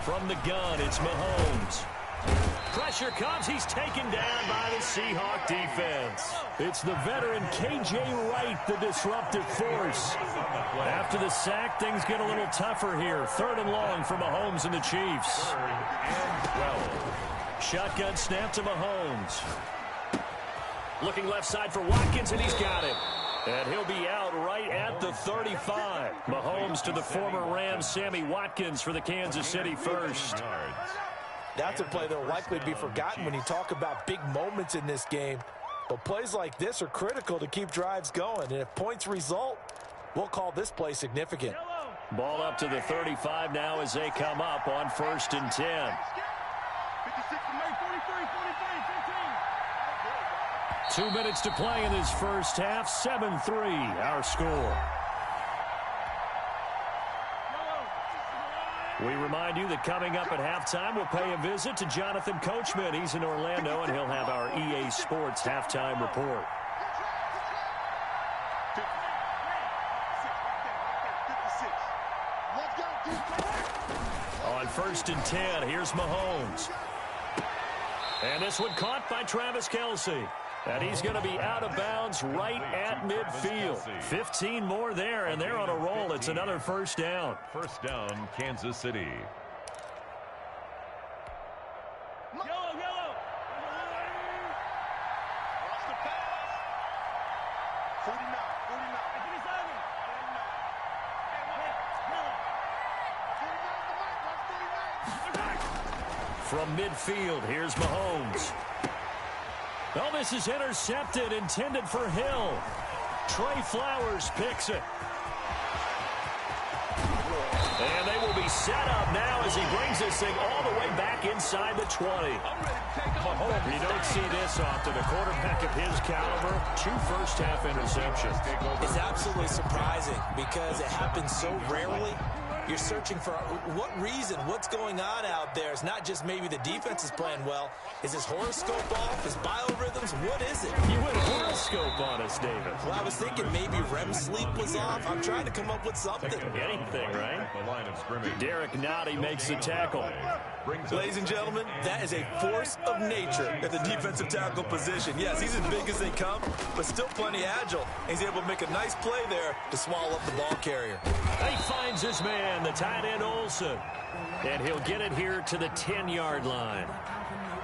From the gun, it's Mahomes. Pressure comes. He's taken down by the Seahawk defense. It's the veteran K.J. Wright, the disruptive force. After the sack, things get a little tougher here. 3rd and long for Mahomes and the Chiefs. 3rd and 12. Shotgun snap to Mahomes. Looking left side for Watkins, and he's got it. And he'll be out right at the 35. Mahomes to the former Rams, Sammy Watkins for the Kansas City first. That's a play that will likely be forgotten when you talk about big moments in this game. But plays like this are critical to keep drives going. And if points result, we'll call this play significant. Ball up to the 35 now as they come up on 1st and 10. 2 minutes to play in this first half. 7-3 our score. We remind you that coming up at halftime, we'll pay a visit to Jonathan Coachman. He's in Orlando, and he'll have our EA Sports halftime report. On 1st and 10, here's Mahomes. And this one caught by Travis Kelce. And he's going to be out of bounds right at midfield. 15 more there, and they're on a roll. It's another first down. First down, Kansas City. From midfield, here's Mahomes. Oh, this is intercepted, intended for Hill. Trey Flowers picks it. And they will be set up now as he brings this thing all the way back inside the 20. Mahomes, you don't see this often. A quarterback of his caliber, 2 first-half interceptions. It's absolutely surprising because it happens so rarely. You're searching for what reason, what's going on out there. It's not just maybe the defense is playing well. Is his horoscope off? His biorhythms? What is it? You went horoscope on us, David. Well, I was thinking maybe REM sleep was off. I'm trying to come up with something. Anything, right? Derek Nottie makes the tackle. Ladies and gentlemen, that is a force of nature at the defensive tackle position. Yes, he's as big as they come, but still plenty agile. He's able to make a nice play there to swallow up the ball carrier. He finds his man, the tight end Olsen. And he'll get it here to the 10-yard line.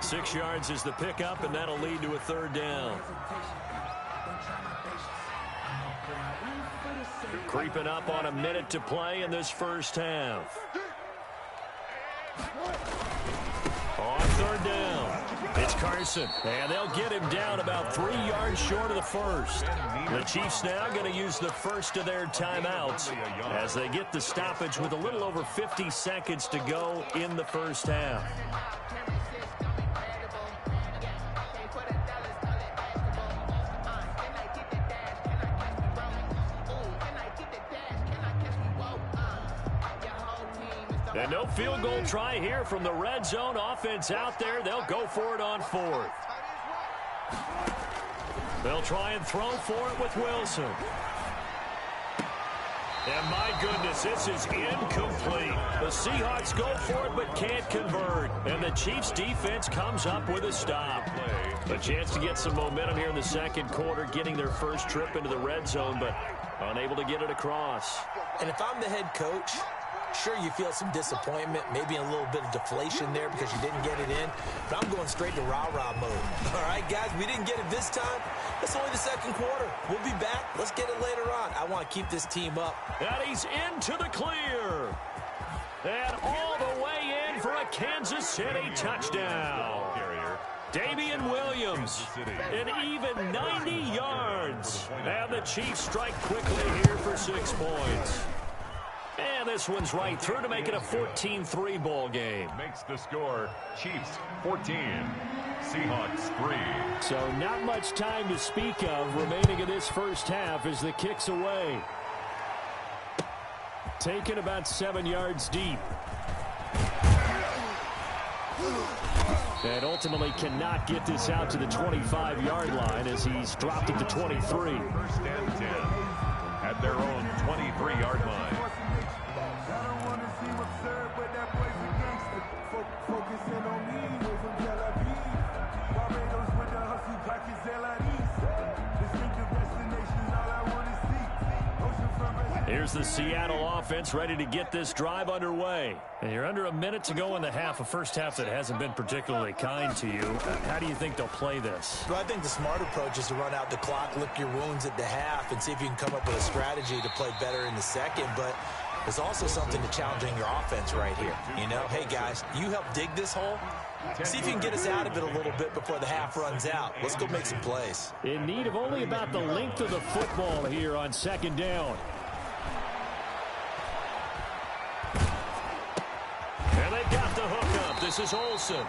6 yards is the pickup, and that'll lead to a 3rd down. Creeping up on a minute to play in this first half. On 3rd down, it's Carson, and they'll get him down about 3 yards short of the first. The Chiefs now going to use the first of their timeouts as they get the stoppage with a little over 50 seconds to go in the first half. And no field goal try here from the red zone. Offense out there. They'll go for it on 4th. They'll try and throw for it with Wilson. And my goodness, this is incomplete. The Seahawks go for it but can't convert. And the Chiefs defense comes up with a stop. A chance to get some momentum here in the second quarter, getting their first trip into the red zone, but unable to get it across. And if I'm the head coach, sure, you feel some disappointment, maybe a little bit of deflation there because you didn't get it in. But I'm going straight to rah-rah mode. All right, guys, we didn't get it this time. It's only the second quarter. We'll be back. Let's get it later on. I want to keep this team up. And he's into the clear. And all the way in for a Kansas City touchdown. Damian Williams, an even 90 yards. And the Chiefs strike quickly here for 6 points. And this one's right through to make it a 14-3 ball game. Makes the score Chiefs 14, Seahawks 3. So not much time to speak of remaining in this first half as the kick's away. Taken about 7 yards deep. And ultimately cannot get this out to the 25-yard line as he's dropped it to 23. First and 10. at their own 23-yard line. Here's the Seattle offense ready to get this drive underway. And you're under a minute to go in the half, a first half that hasn't been particularly kind to you. How do you think they'll play this? Well, I think the smart approach is to run out the clock, lick your wounds at the half, and see if you can come up with a strategy to play better in the second. But there's also something to challenging your offense right here. You know, hey, guys, you help dig this hole. See if you can get us out of it a little bit before the half runs out. Let's go make some plays. In need of only about the length of the football here on second down. And they've got the hook up. This is Olsen.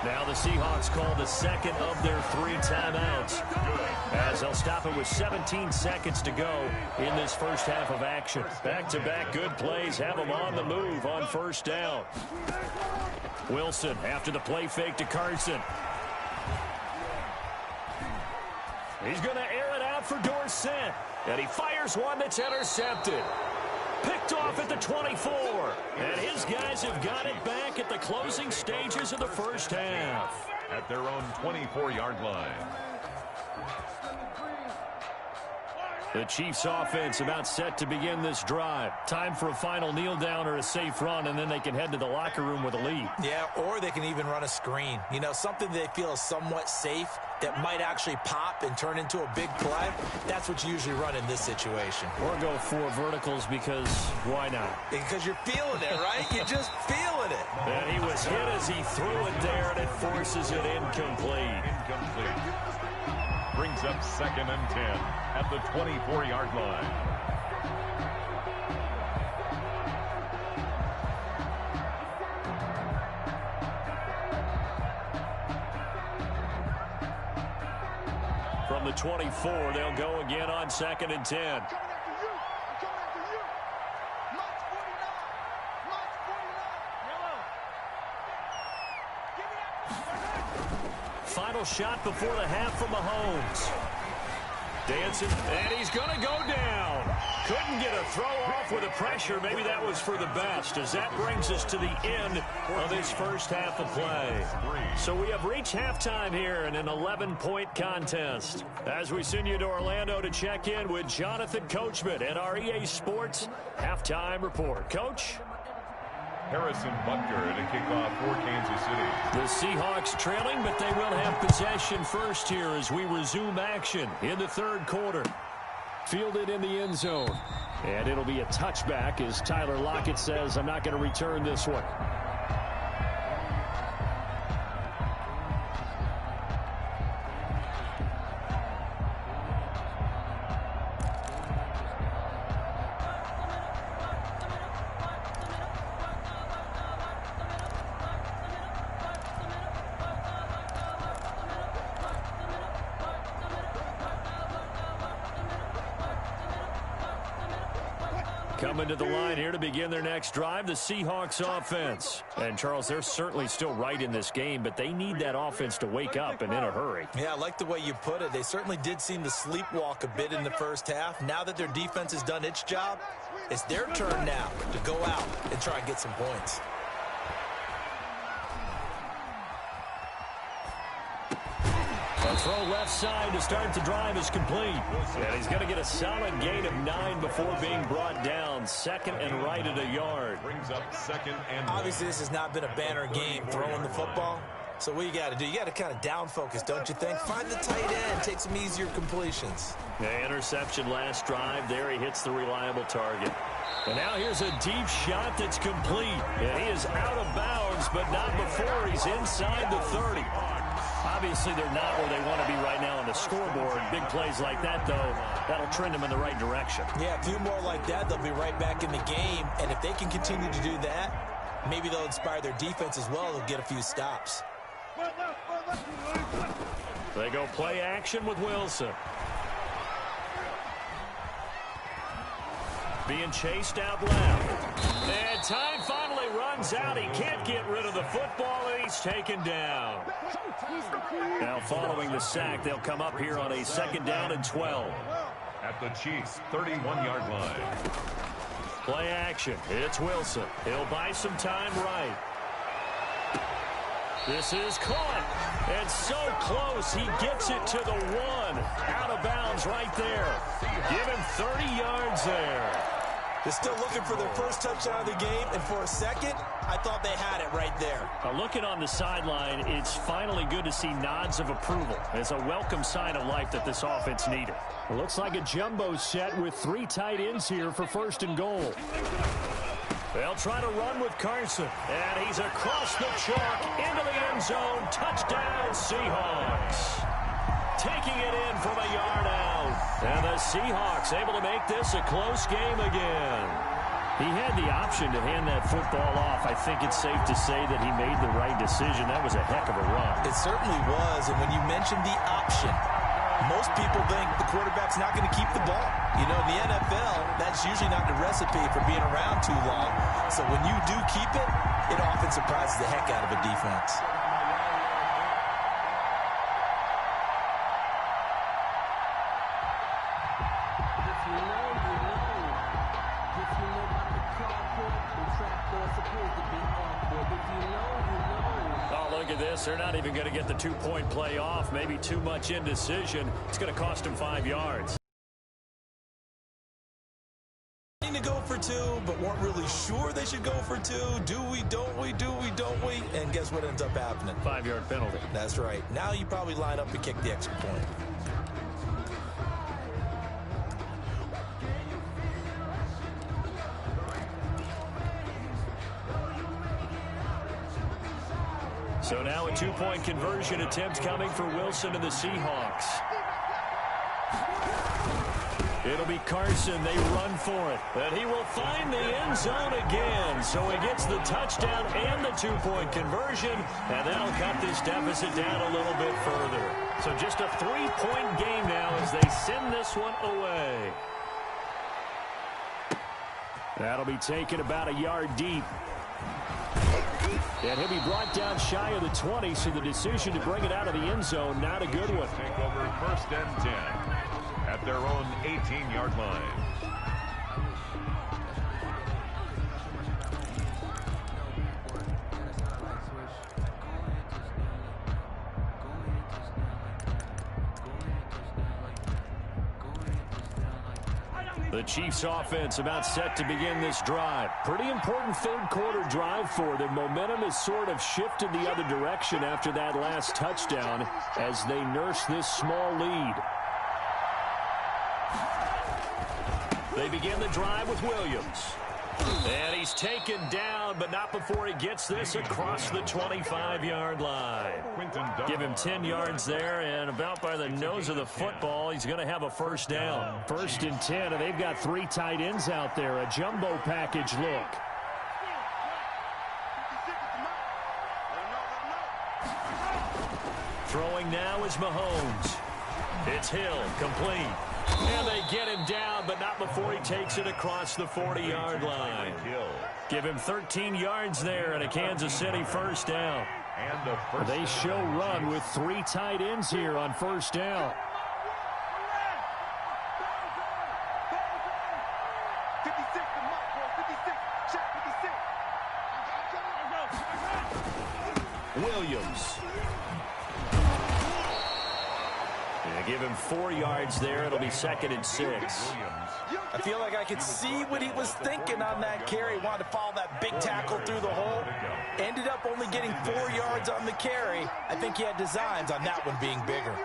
Now the Seahawks call the second of their 3 timeouts, as they'll stop it with 17 seconds to go in this first half of action. Back-to-back good plays have them on the move on first down. Wilson after the play fake to Carson. He's going to air it out for Dorsett, and he fires one that's intercepted. Picked off at the 24. And his guys have got it back at the closing stages of the first half. At their own 24-yard line. The Chiefs offense about set to begin this drive. Time for a final kneel down or a safe run, and then they can head to the locker room with a lead. Yeah, or they can even run a screen. You know, something they feel is somewhat safe that might actually pop and turn into a big play. That's what you usually run in this situation. Or go 4 verticals because why not? Because you're feeling it, right? You're just feeling it. And he was hit as he threw it there, and it forces it incomplete. Brings up 2nd and 10 at the 24-yard line. From the 24, they'll go again on 2nd and 10. Final shot before the half from Mahomes. Dancing, and he's going to go down. Couldn't get a throw off with the pressure. Maybe that was for the best, as that brings us to the end of this first half of play. So we have reached halftime here in an 11-point contest. As we send you to Orlando to check in with Jonathan Coachman at our EA Sports Halftime Report. Coach? Harrison Butker to kick off for Kansas City. The Seahawks trailing, but they will have possession first here as we resume action in the third quarter. Fielded in the end zone. And it'll be a touchback as Tyler Lockett says, I'm not going to return this one. Coming to the line here to begin their next drive, the Seahawks offense. And, Charles, they're certainly still right in this game, but they need that offense to wake up and in a hurry. Yeah, I like the way you put it. They certainly did seem to sleepwalk a bit in the first half. Now that their defense has done its job, it's their turn now to go out and try and get some points. A throw left side to start the drive is complete. And he's going to get a solid gain of 9 before being brought down. 2nd and right at a yard. Brings up 2nd and Obviously, this has not been a banner game throwing the football. So what you got to do, you got to kind of down focus, don't you think? Find the tight end, take some easier completions. The interception last drive. There he hits the reliable target. And now here's a deep shot that's complete. And he is out of bounds, but not before he's inside the 30. Obviously, they're not where they want to be right now on the scoreboard. Big plays like that, though, that'll trend them in the right direction. Yeah, a few more like that, they'll be right back in the game. And if they can continue to do that, maybe they'll inspire their defense as well. They'll get a few stops. They go play action with Wilson. Being chased out left. And time finally runs out. He can't get rid of the football, and he's taken down. Now following the sack, they'll come up here on a 2nd down and 12. at the Chiefs' 31-yard line. Play action. It's Wilson. He'll buy some time right. This is caught. And so close. He gets it to the 1. Out of bounds right there. Give him 30 yards there. They're still looking for their first touchdown of the game, and for a second, I thought they had it right there. Now looking on the sideline, it's finally good to see nods of approval. It's a welcome sign of life that this offense needed. It looks like a jumbo set with 3 tight ends here for 1st and goal. They'll try to run with Carson, and he's across the chalk into the end zone. Touchdown, Seahawks. Taking it in from a yard out. And the Seahawks able to make this a close game again. He had the option to hand that football off. I think it's safe to say that he made the right decision. That was a heck of a run. It certainly was, and when you mentioned the option, most people think the quarterback's not going to keep the ball. You know, in the NFL, that's usually not the recipe for being around too long. So when you do keep it, it often surprises the heck out of a defense. They're not even going to get the 2-point play off. Maybe too much indecision. It's going to cost them 5 yards. To go for 2, but weren't really sure they should go for 2. Do we, don't we, do we, don't we? And guess what ends up happening? 5-yard penalty. That's right. Now you probably line up and kick the extra point. So now a 2-point conversion attempt coming for Wilson and the Seahawks. It'll be Carson. They run for it. And he will find the end zone again. So he gets the touchdown and the 2-point conversion. And that'll cut this deficit down a little bit further. So just a 3-point game now as they send this one away. That'll be taken about a yard deep. And he'll be brought down shy of the 20, so the decision to bring it out of the end zone, not a good one. Take over 1st and 10 at their own 18-yard line. The Chiefs offense about set to begin this drive. Pretty important 3rd quarter drive for them. Momentum has sort of shifted the other direction after that last touchdown as they nurse this small lead. They begin the drive with Williams. And he's taken down, but not before he gets this across the 25-yard line. Give him 10 yards there, and about by the nose of the football, he's going to have a 1st down. 1st and 10, and they've got 3 tight ends out there. A jumbo package look. Throwing now is Mahomes. It's Hill, complete. And they get him down, but not before he takes it across the 40-yard line. Give him 13 yards there and a Kansas City 1st down. They show run with 3 tight ends here on 1st down. Williams. Give him 4 yards there. It'll be 2nd and 6. I feel like I could see what he was thinking on that carry. Wanted to follow that big tackle through the hole. Ended up only getting 4 yards on the carry. I think he had designs on that one being bigger.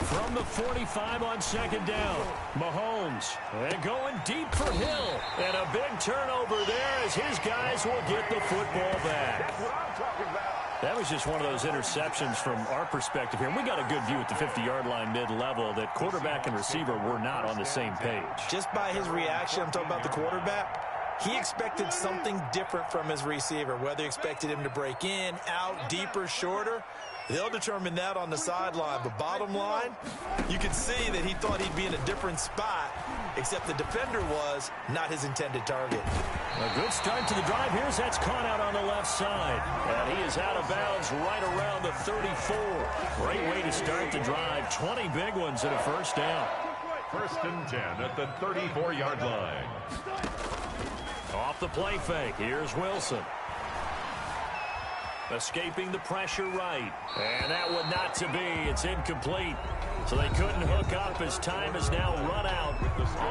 From the 45 on 2nd down, Mahomes. And going deep for Hill. And a big turnover there as his guys will get the football back. That's what I'm talking about. That was just one of those interceptions from our perspective here. And we got a good view at the 50-yard line mid-level that quarterback and receiver were not on the same page. Just by his reaction, I'm talking about the quarterback, he expected something different from his receiver, whether he expected him to break in, out, deeper, shorter. They'll determine that on the sideline. But bottom line, you could see that he thought he'd be in a different spot except the defender was not his intended target. A good start to the drive. Here's that's caught out on the left side. And he is out of bounds right around the 34. Great way to start the drive. 20 big ones and a first down. 1st and 10 at the 34-yard line. Off the play fake. Here's Wilson. Escaping the pressure right. And that one not to be. It's incomplete. So they couldn't hook up as time is now run out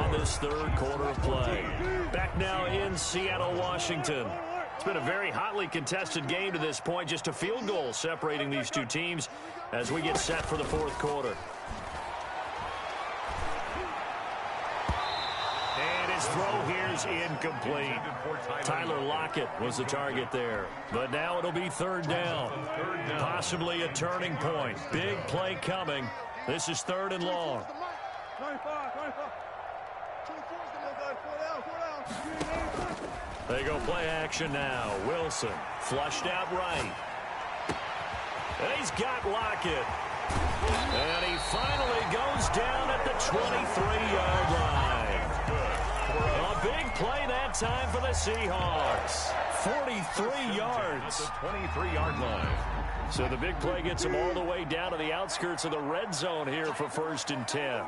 on this third quarter of play. Back now in Seattle, Washington. It's been a very hotly contested game to this point. Just a field goal separating these two teams as we get set for the fourth quarter. And his throw here's incomplete. Tyler Lockett was the target there. But now it'll be third down. Possibly a turning point. Big play coming. This is third and long. They go play action now. Wilson flushed out right. And he's got Lockett. And he finally goes down at the 23-yard line. A big play that time for the Seahawks. 43 yards. At the 23-yard line. So the big play gets them all the way down to the outskirts of the red zone here for 1st and 10.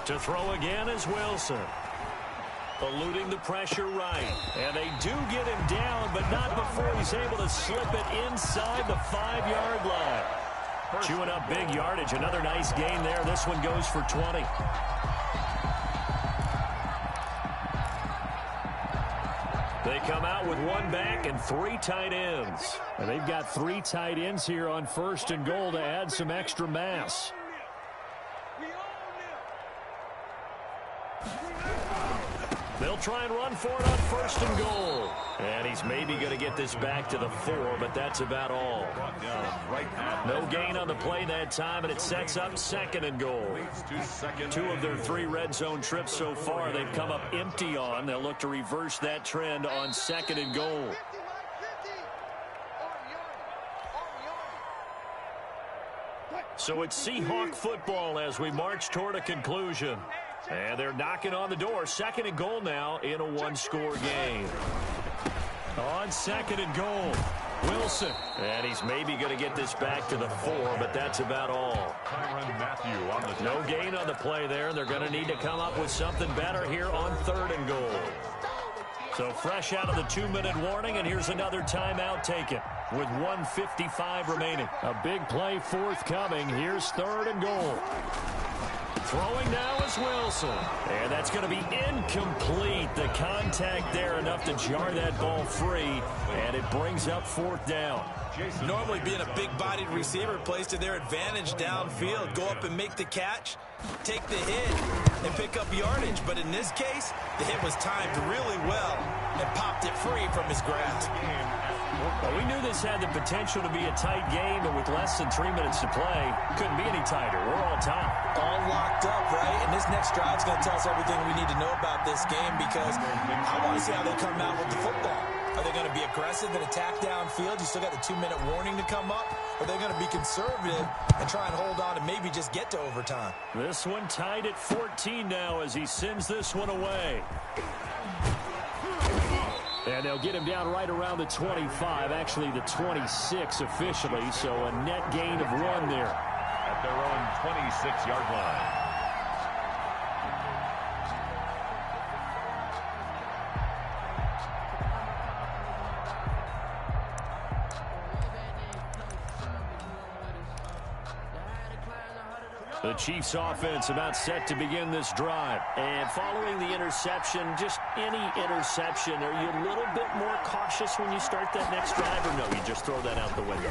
To throw again is Wilson. Eluding the pressure right. And they do get him down, but not before he's able to slip it inside the 5-yard line. Chewing up big yardage. Another nice gain there. This one goes for 20. They come out with one back and 3 tight ends. And they've got 3 tight ends here on 1st and goal to add some extra mass. They'll try and run for it on 1st and goal. And he's maybe going to get this back to the 4, but that's about all. No gain on the play that time, and it sets up 2nd and goal. 2 of their 3 red zone trips so far they've come up empty on. They'll look to reverse that trend on 2nd and goal. So it's Seahawk football as we march toward a conclusion. And they're knocking on the door. 2nd and goal now in a 1-score game. On 2nd and goal, Wilson. And he's maybe going to get this back to the 4, but that's about all. No gain on the play there, and they're going to need to come up with something better here on 3rd and goal. So fresh out of the 2-minute warning, and here's another timeout taken with 1:55 remaining. A big play forthcoming. Here's 3rd and goal. Throwing now is Wilson. And that's going to be incomplete. The contact there enough to jar that ball free. And it brings up 4th down. Normally being a big-bodied receiver plays to their advantage downfield. Go up and make the catch, take the hit, and pick up yardage. But in this case, the hit was timed really well and popped it free from his grasp. Well, we knew this had the potential to be a tight game, but with less than 3 minutes to play, couldn't be any tighter. We're all tied. All locked up, right? And this next drive's going to tell us everything we need to know about this game because I want to see how they come out with the football. Are they going to be aggressive and attack downfield? You still got the 2-minute warning to come up. Or are they going to be conservative and try and hold on and maybe just get to overtime? This one tied at 14 now as he sends this one away. And they'll get him down right around the 25, actually the 26 officially, so a net gain of 1 there. At their own 26-yard line. The Chiefs offense about set to begin this drive. And following the interception, just any interception, are you a little bit more cautious when you start that next drive, or no, you just throw that out the window?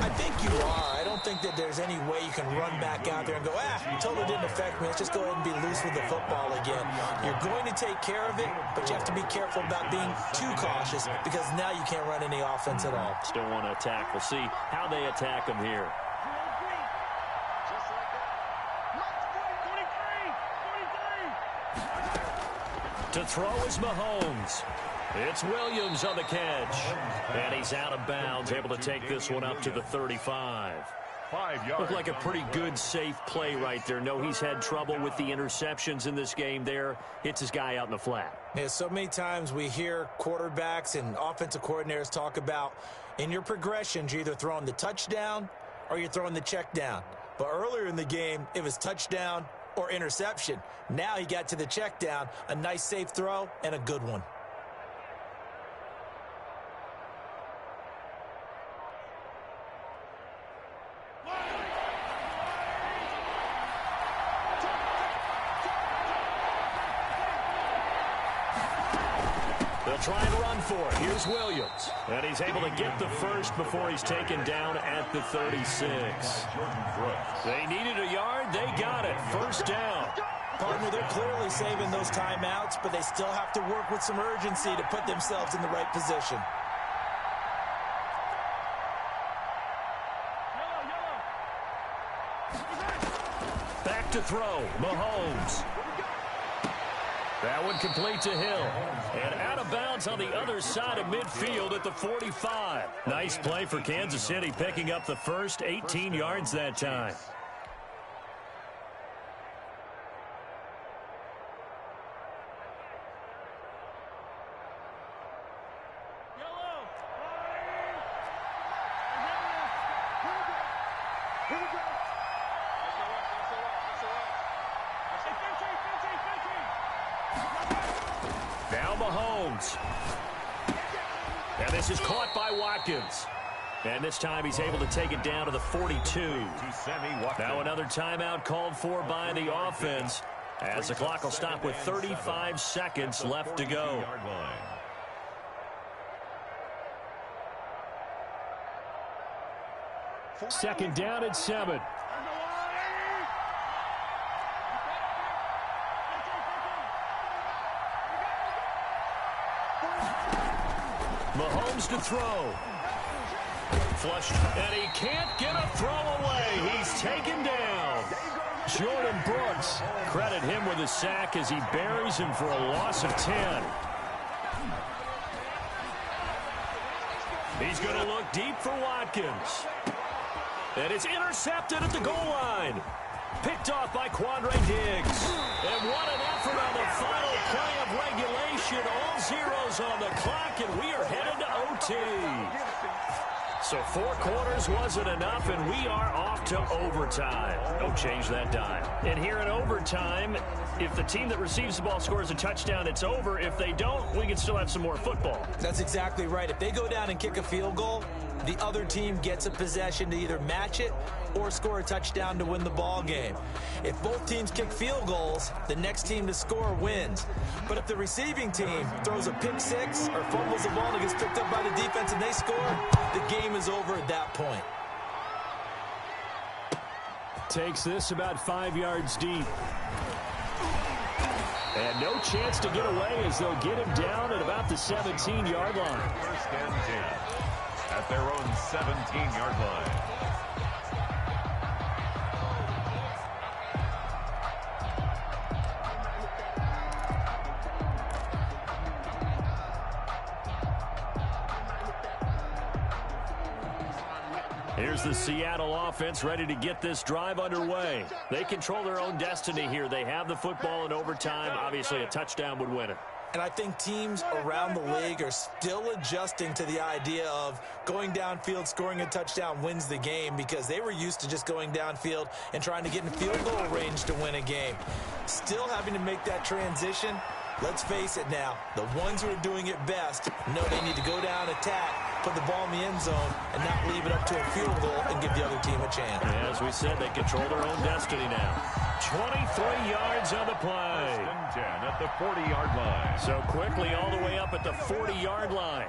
I think you are. I don't think that there's any way you can run back out there and go, it totally didn't affect me. Let's just go ahead and be loose with the football again. You're going to take care of it, but you have to be careful about being too cautious because now you can't run any offense at all. Still want to attack. We'll see how they attack them here. To throw is Mahomes. It's Williams on the catch. And he's out of bounds, able to take this one up to the 35. 5 yards. Looked like a pretty good, safe play right there. No, he's had trouble with the interceptions in this game there. Hits his guy out in the flat. Yeah, so many times we hear quarterbacks and offensive coordinators talk about in your progressions, you're either throwing the touchdown or you're throwing the check down. But earlier in the game, it was touchdown or interception. Now he got to the check down, a nice safe throw, and a good one. They'll try and run for it. Here's Williams. And he's able to get the first before he's taken down at the 36. They needed a yard. They got it. First down. Partner, they're clearly saving those timeouts, but they still have to work with some urgency to put themselves in the right position. Back to throw. Mahomes. That one complete to Hill. And out of bounds on the other side of midfield at the 45. Nice play for Kansas City, picking up the first 18 yards that time. Now Mahomes. And this is caught by Watkins. And this time he's able to take it down to the 42. Now another timeout called for by the offense, as the clock will stop with 35 seconds left to go. Second down at 7. Mahomes to throw. Flushed, and he can't get a throw away. He's taken down. Jordan Brooks, credit him with a sack as he buries him for a loss of 10. He's going to look deep for Watkins. And it's intercepted at the goal line. Picked off by Quandre Diggs. And what an effort on the final play of regulation. All zeros on the clock, and we are headed to OT. So 4 quarters wasn't enough, and we are off to overtime. Don't change that dime. And here in overtime, if the team that receives the ball scores a touchdown, it's over. If they don't, we can still have some more football. That's exactly right. If they go down and kick a field goal, the other team gets a possession to either match it or score a touchdown to win the ball game. If both teams kick field goals, the next team to score wins. But if the receiving team throws a pick six or fumbles the ball and gets picked up by the defense and they score, the game is over at that point. Takes this about 5 yards deep. And no chance to get away as they'll get him down at about the 17-yard line. First and 10 at their own 17-yard line. Here's the Seattle offense ready to get this drive underway. They control their own destiny here. They have the football in overtime. Obviously, a touchdown would win it. And I think teams around the league are still adjusting to the idea of going downfield, scoring a touchdown wins the game, because they were used to just going downfield and trying to get in field goal range to win a game. Still having to make that transition. Let's face it now, the ones who are doing it best know they need to go down, attack, put the ball in the end zone, and not leave it up to a field goal and give the other team a chance. And as we said, they control their own destiny now. 23 yards on the play. First and 10 at the 40-yard line. So quickly all the way up at the 40-yard line.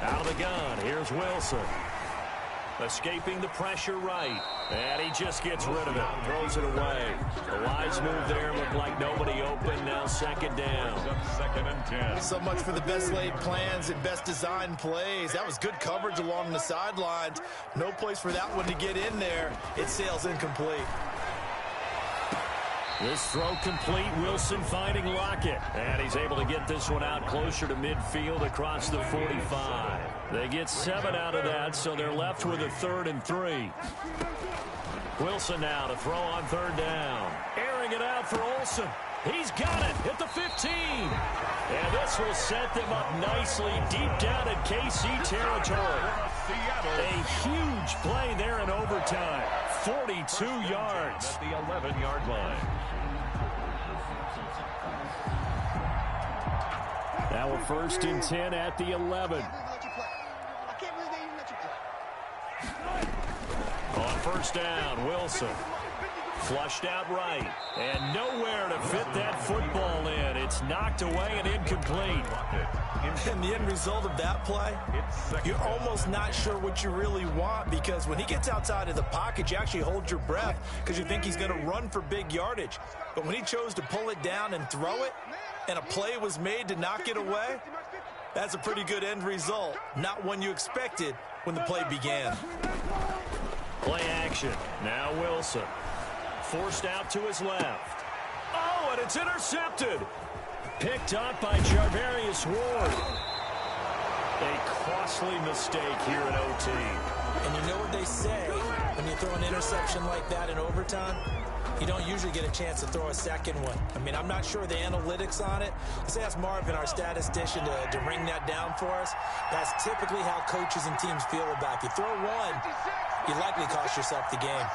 Out of the gun, here's Wilson. Escaping the pressure right. And he just gets rid of it. Throws it away. The wise move there. Looked like nobody open. Now second down. Second and 10. So much for the best laid plans and best designed plays. That was good coverage along the sidelines. No place for that one to get in there. It sails incomplete. This throw complete. Wilson finding Lockett. And he's able to get this one out closer to midfield across the 45. They get 7 out of that, so they're left with a 3rd and 3. Wilson now to throw on 3rd down. Airing it out for Olsen. He's got it at the 15. And this will set them up nicely deep down in KC territory. A huge play there in overtime. 42 yards. At the 11-yard line. Now a 1st and 10 at the 11. On 1st down, Wilson. Flushed out right. And nowhere to fit that football in. It's knocked away and incomplete. And the end result of that play, you're almost not sure what you really want, because when he gets outside of the pocket, you actually hold your breath because you think he's going to run for big yardage. But when he chose to pull it down and throw it, and a play was made to knock it away, that's a pretty good end result. Not one you expected when the play began. Play action. Now Wilson. Forced out to his left. Oh, and it's intercepted. Picked up by Jarvarius Ward. A costly mistake here in OT. And you know what they say, when you throw an interception like that in overtime, you don't usually get a chance to throw a second one. I mean, I'm not sure the analytics on it. Let's ask Marvin, our statistician, to ring that down for us. That's typically how coaches and teams feel about it. You throw one, you likely cost yourself the game.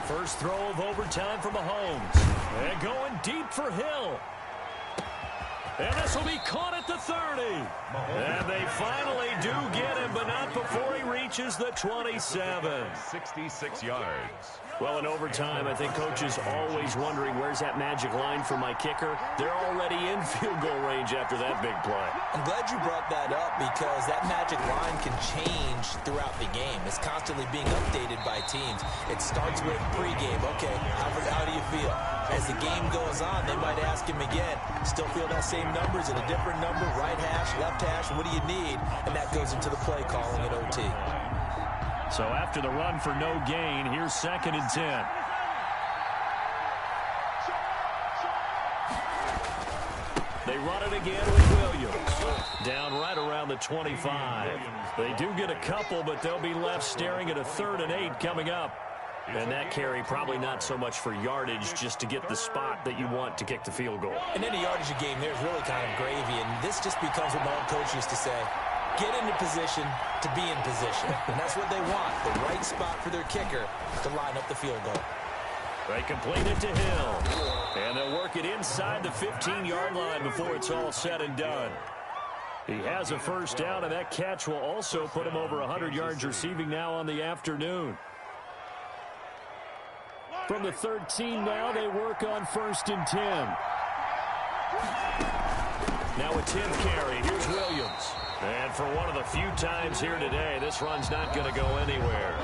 First throw of overtime for Mahomes. And going deep for Hill. And this will be caught at the 30. And they finally do get him, but not before he reaches the 27. 66 yards. Well, in overtime, I think coaches always wondering, where's that magic line for my kicker? They're already in field goal range after that big play. I'm glad you brought that up, because that magic line can change throughout the game. It's constantly being updated by teams. It starts with pregame. Okay, how do you feel? As the game goes on, they might ask him again, still feel that same numbers at a different number, right hash, left hash, what do you need? And that goes into the play calling at OT. So after the run for no gain, here's 2nd and 10. They run it again with Williams. Down right around the 25. They do get a couple, but they'll be left staring at a 3rd and 8 coming up. And that carry probably not so much for yardage, just to get the spot that you want to kick the field goal. In any yardage game, there's really kind of gravy, and this just becomes what my old coach used to say. Get into position to be in position. And that's what they want, the right spot for their kicker to line up the field goal. They complete it to Hill. And they'll work it inside the 15-yard line before it's all said and done. He has a 1st down, and that catch will also put him over 100 yards receiving now on the afternoon. From the 13 now, they work on 1st and 10. Now a 10th carry. Here's Williams. And for one of the few times here today, this run's not going to go anywhere.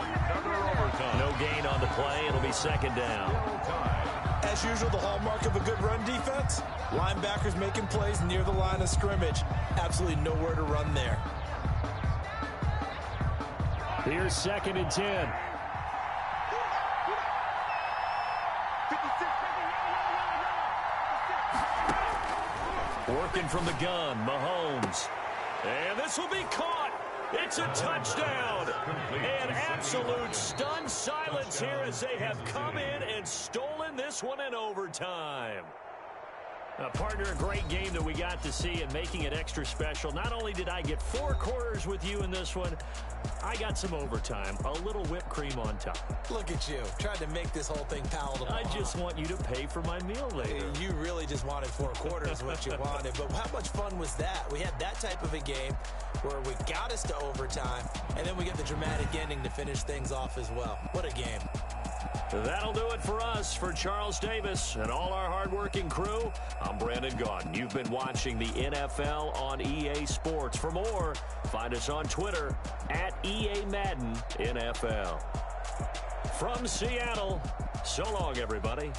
No gain on the play. It'll be 2nd down. As usual, the hallmark of a good run defense, linebackers making plays near the line of scrimmage. Absolutely nowhere to run there. Here's 2nd and 10. Working from the gun, Mahomes. And this will be caught. It's a touchdown. And absolute stunned silence here as they have come in and stolen this one in overtime. Partner, a great game that we got to see, and making it extra special. Not only did I get 4 quarters with you in this one, I got some overtime, a little whipped cream on top. Look at you, trying to make this whole thing palatable. I just want you to pay for my meal later. You really just wanted 4 quarters, what you wanted. But how much fun was that? We had that type of a game where we got us to overtime, and then we get the dramatic ending to finish things off as well. What a game. That'll do it for us. For Charles Davis and all our hardworking crew, I'm Brandon Gaudin. You've been watching the NFL on EA Sports. For more, find us on Twitter at EA Madden NFL. From Seattle, so long, everybody.